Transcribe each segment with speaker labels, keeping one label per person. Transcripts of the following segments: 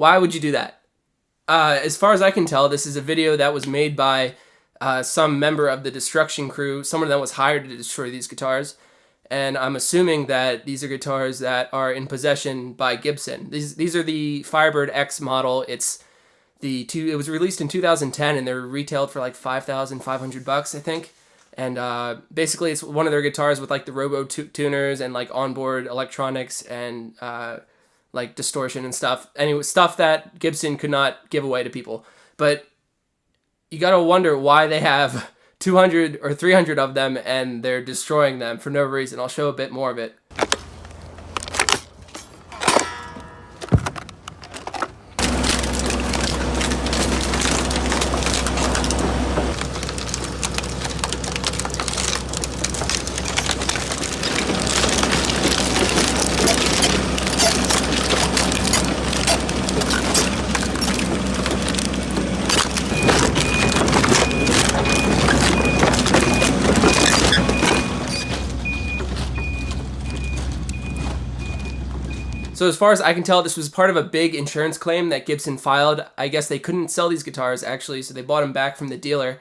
Speaker 1: Why would you do that? As far as I can tell, this is a video that was made by some member of the destruction crew, someone that was hired to destroy these guitars. And I'm assuming that these are guitars that are in possession by Gibson. These are the Firebird X model. It was released in 2010, and they're retailed for like $5,500, I think. And basically, it's one of their guitars with like the robo tuners and like onboard electronics and like distortion and stuff. Anyway, stuff that Gibson could not give away to people. But you gotta wonder why they have 200 or 300 of them and they're destroying them for no reason. I'll show a bit more of it. So as far as I can tell, this was part of a big insurance claim that Gibson filed. I guess they couldn't sell these guitars, actually, so they bought them back from the dealer.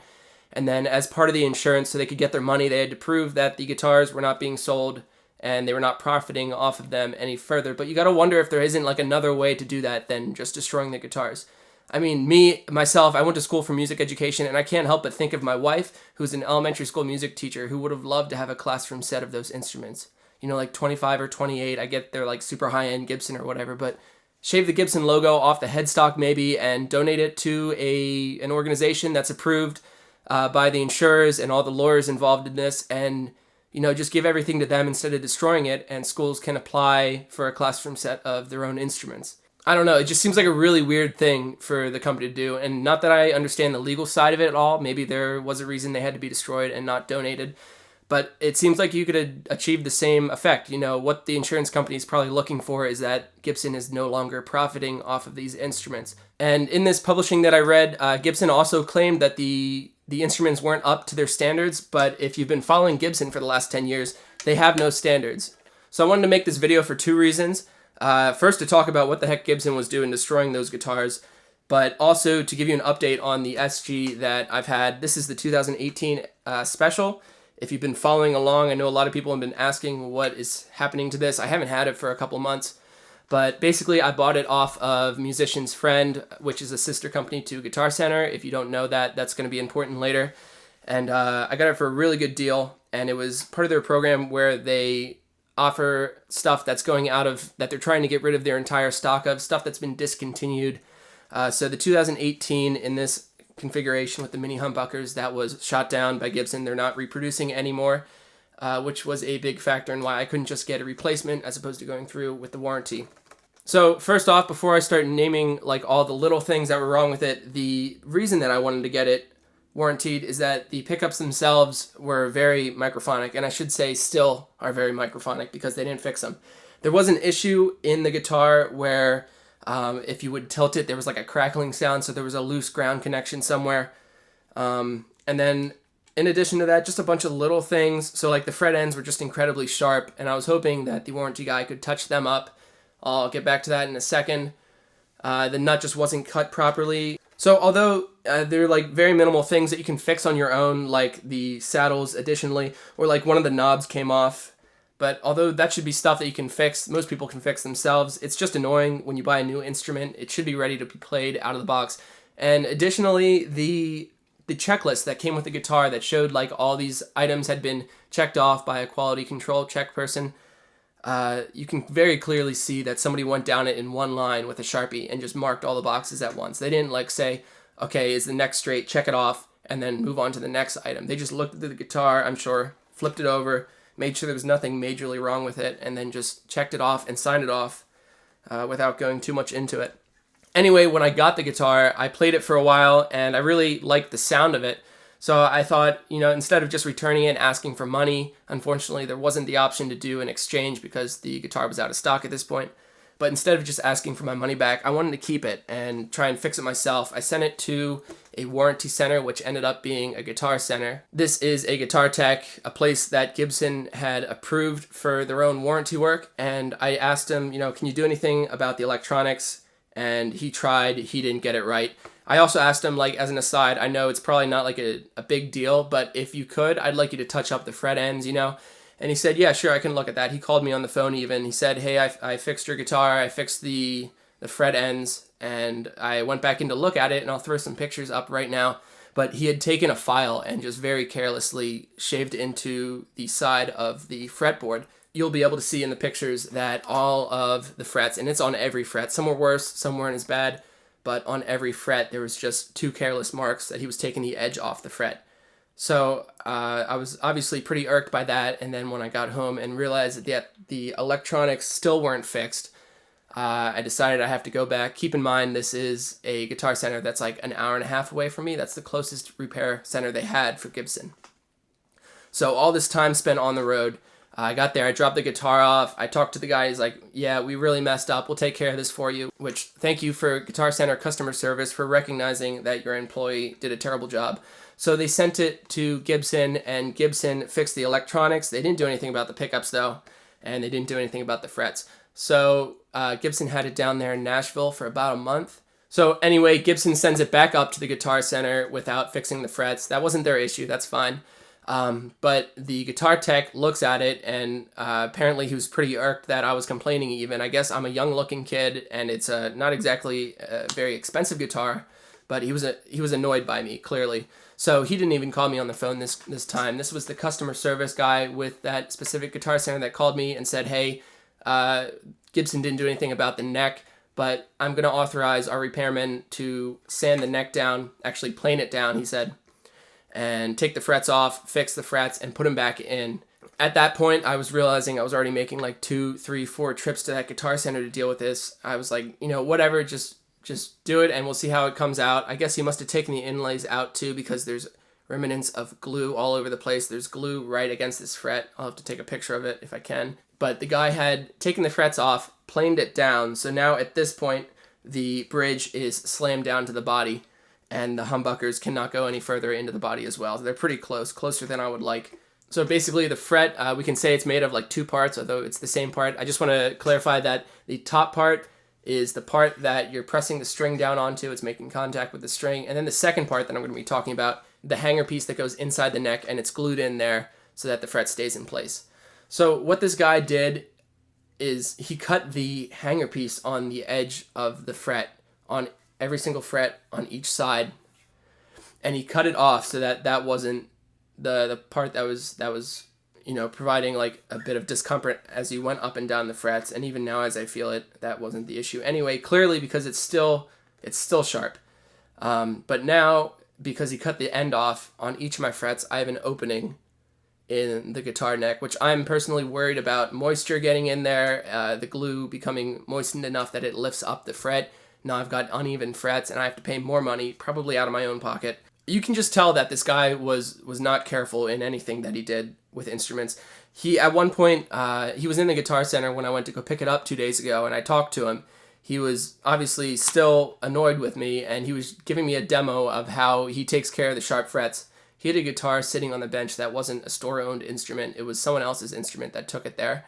Speaker 1: And then as part of the insurance, so they could get their money, they had to prove that the guitars were not being sold and they were not profiting off of them any further. But you gotta wonder if there isn't like another way to do that than just destroying the guitars. I mean, myself, I went to school for music education, and I can't help but think of my wife, who's an elementary school music teacher, who would have loved to have a classroom set of those instruments. You know, like 25 or 28. I get they're like super high-end Gibson or whatever, but shave the Gibson logo off the headstock maybe and donate it to an organization that's approved by the insurers and all the lawyers involved in this, and, you know, just give everything to them instead of destroying it, and schools can apply for a classroom set of their own instruments. I don't know, it just seems like a really weird thing for the company to do, and not that I understand the legal side of it at all. Maybe there was a reason they had to be destroyed and not donated. But it seems like you could achieve the same effect. You know, what the insurance company is probably looking for is that Gibson is no longer profiting off of these instruments. And in this publishing that I read, Gibson also claimed that the instruments weren't up to their standards, but if you've been following Gibson for the last 10 years, they have no standards. So I wanted to make this video for two reasons. First, to talk about what the heck Gibson was doing destroying those guitars, but also to give you an update on the SG that I've had. This is the 2018 special. If you've been following along, I know a lot of people have been asking what is happening to this. I haven't had it for a couple months, but basically I bought it off of Musician's Friend, which is a sister company to Guitar Center. If you don't know that, that's going to be important later. And I got it for a really good deal, and it was part of their program where they offer stuff that's going out of, that they're trying to get rid of their entire stock of, stuff that's been discontinued. So the 2018 in this configuration with the mini humbuckers, that was shot down by Gibson. They're not reproducing anymore, which was a big factor in why I couldn't just get a replacement as opposed to going through with the warranty. So first off, before I start naming like all the little things that were wrong with it, the reason that I wanted to get it warranted is that the pickups themselves were very microphonic, and I should say still are very microphonic because they didn't fix them. There was an issue in the guitar where if you would tilt it, there was like a crackling sound, so there was a loose ground connection somewhere. And then in addition to that, just a bunch of little things. So like the fret ends were just incredibly sharp, and I was hoping that the warranty guy could touch them up. I'll get back to that in a second. The nut just wasn't cut properly. So although they're like very minimal things that you can fix on your own, like the saddles additionally, or like one of the knobs came off, but although that should be stuff that you can fix, most people can fix themselves, it's just annoying when you buy a new instrument. It should be ready to be played out of the box. And additionally, the checklist that came with the guitar that showed like all these items had been checked off by a quality control check person, you can very clearly see that somebody went down it in one line with a Sharpie and just marked all the boxes at once. They didn't like say, okay, is the neck straight, check it off, and then move on to the next item. They just looked at the guitar, I'm sure, flipped it over, made sure there was nothing majorly wrong with it, and then just checked it off and signed it off without going too much into it. Anyway, when I got the guitar, I played it for a while, and I really liked the sound of it. So I thought, you know, instead of just returning it and asking for money, unfortunately there wasn't the option to do an exchange because the guitar was out of stock at this point. But instead of just asking for my money back, I wanted to keep it and try and fix it myself. I sent it to a warranty center, which ended up being a Guitar Center. This is a Guitar Tech, a place that Gibson had approved for their own warranty work. And I asked him, you know, can you do anything about the electronics? and he tried. He didn't get it right. I also asked him, like, as an aside, I know it's probably not like a big deal, but if you could, I'd like you to touch up the fret ends, you know? And he said, yeah, sure, I can look at that. He called me on the phone even. He said, hey, I fixed your guitar. I fixed the fret ends, and I went back in to look at it, and I'll throw some pictures up right now. But he had taken a file and just very carelessly shaved into the side of the fretboard. You'll be able to see in the pictures that all of the frets, and it's on every fret. Some were worse, some weren't as bad, but on every fret there was just 2 careless marks that he was taking the edge off the fret. So I was obviously pretty irked by that, and then when I got home and realized that the electronics still weren't fixed, I decided I have to go back. Keep in mind, this is a Guitar Center that's like an hour and a half away from me. That's the closest repair center they had for Gibson. So all this time spent on the road, I got there, I dropped the guitar off, I talked to the guy, he's like, yeah, we really messed up, we'll take care of this for you, which thank you for Guitar Center customer service for recognizing that your employee did a terrible job. So they sent it to Gibson, and Gibson fixed the electronics. They didn't do anything about the pickups though, and they didn't do anything about the frets. So Gibson had it down there in Nashville for about a month. So anyway, Gibson sends it back up to the Guitar Center without fixing the frets. That wasn't their issue, that's fine. But the guitar tech looks at it, and apparently he was pretty irked that I was complaining even. I guess I'm a young looking kid, and it's not exactly a very expensive guitar, but he was annoyed by me, clearly. So he didn't even call me on the phone this time. This was the customer service guy with that specific Guitar Center that called me and said, hey, Gibson didn't do anything about the neck, but I'm going to authorize our repairman to sand the neck down, actually plane it down, he said, and take the frets off, fix the frets, and put them back in. At that point, I was realizing I was already making like 2, 3, 4 trips to that Guitar Center to deal with this. I was like, you know, whatever, just do it and we'll see how it comes out. I guess he must have taken the inlays out too, because there's remnants of glue all over the place. There's glue right against this fret. I'll have to take a picture of it if I can. But the guy had taken the frets off, planed it down, so now at this point, the bridge is slammed down to the body, and the humbuckers cannot go any further into the body as well. They're pretty close, closer than I would like. So basically the fret, we can say it's made of like 2 parts, although it's the same part. I just want to clarify that the top part is the part that you're pressing the string down onto. It's making contact with the string. And then the second part that I'm going to be talking about, the hanger piece that goes inside the neck, and it's glued in there so that the fret stays in place. So what this guy did is he cut the hanger piece on the edge of the fret, on every single fret on each side, and he cut it off so that that wasn't the part that was you know, providing like a bit of discomfort as you went up and down the frets. And even now as I feel it, that wasn't the issue anyway, clearly, because it's still sharp. But now, because he cut the end off on each of my frets, I have an opening in the guitar neck, which I'm personally worried about moisture getting in there, the glue becoming moistened enough that it lifts up the fret. Now I've got uneven frets, and I have to pay more money, probably out of my own pocket. You can just tell that this guy was not careful in anything that he did with instruments. He, at one point, he was in the Guitar Center when I went to go pick it up 2 days ago, and I talked to him. He was obviously still annoyed with me, and he was giving me a demo of how he takes care of the sharp frets. He had a guitar sitting on the bench that wasn't a store-owned instrument. It was someone else's instrument that took it there.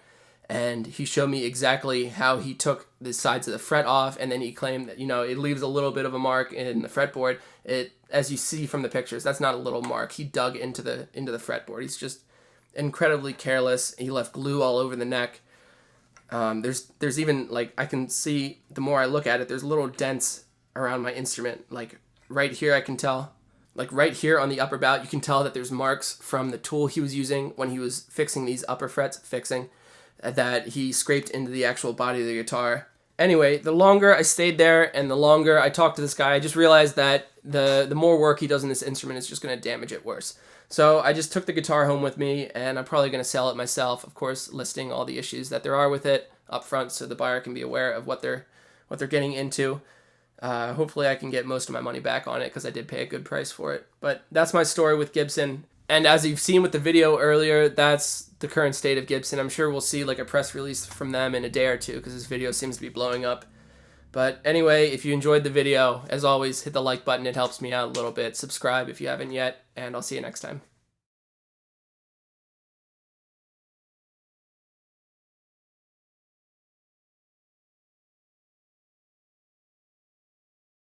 Speaker 1: And he showed me exactly how he took the sides of the fret off, and then he claimed that, you know, it leaves a little bit of a mark in the fretboard. It, as you see from the pictures, that's not a little mark. He dug into the fretboard. He's just incredibly careless. He left glue all over the neck. There's even, like, I can see, the more I look at it, there's little dents around my instrument. Like, right here I can tell. Like, right here on the upper bout, you can tell that there's marks from the tool he was using when he was fixing these upper frets, that he scraped into the actual body of the guitar. Anyway, the longer I stayed there and the longer I talked to this guy, I just realized that the more work he does in this instrument is just going to damage it worse. So I just took the guitar home with me, and I'm probably going to sell it myself, of course, listing all the issues that there are with it up front so the buyer can be aware of what they're getting into. Hopefully I can get most of my money back on it, because I did pay a good price for it. But that's my story with Gibson. And as you've seen with the video earlier, that's the current state of Gibson. I'm sure we'll see like a press release from them in a day or two, because this video seems to be blowing up. But anyway, if you enjoyed the video, as always, hit the like button. It helps me out a little bit. Subscribe if you haven't yet, and I'll see you next time.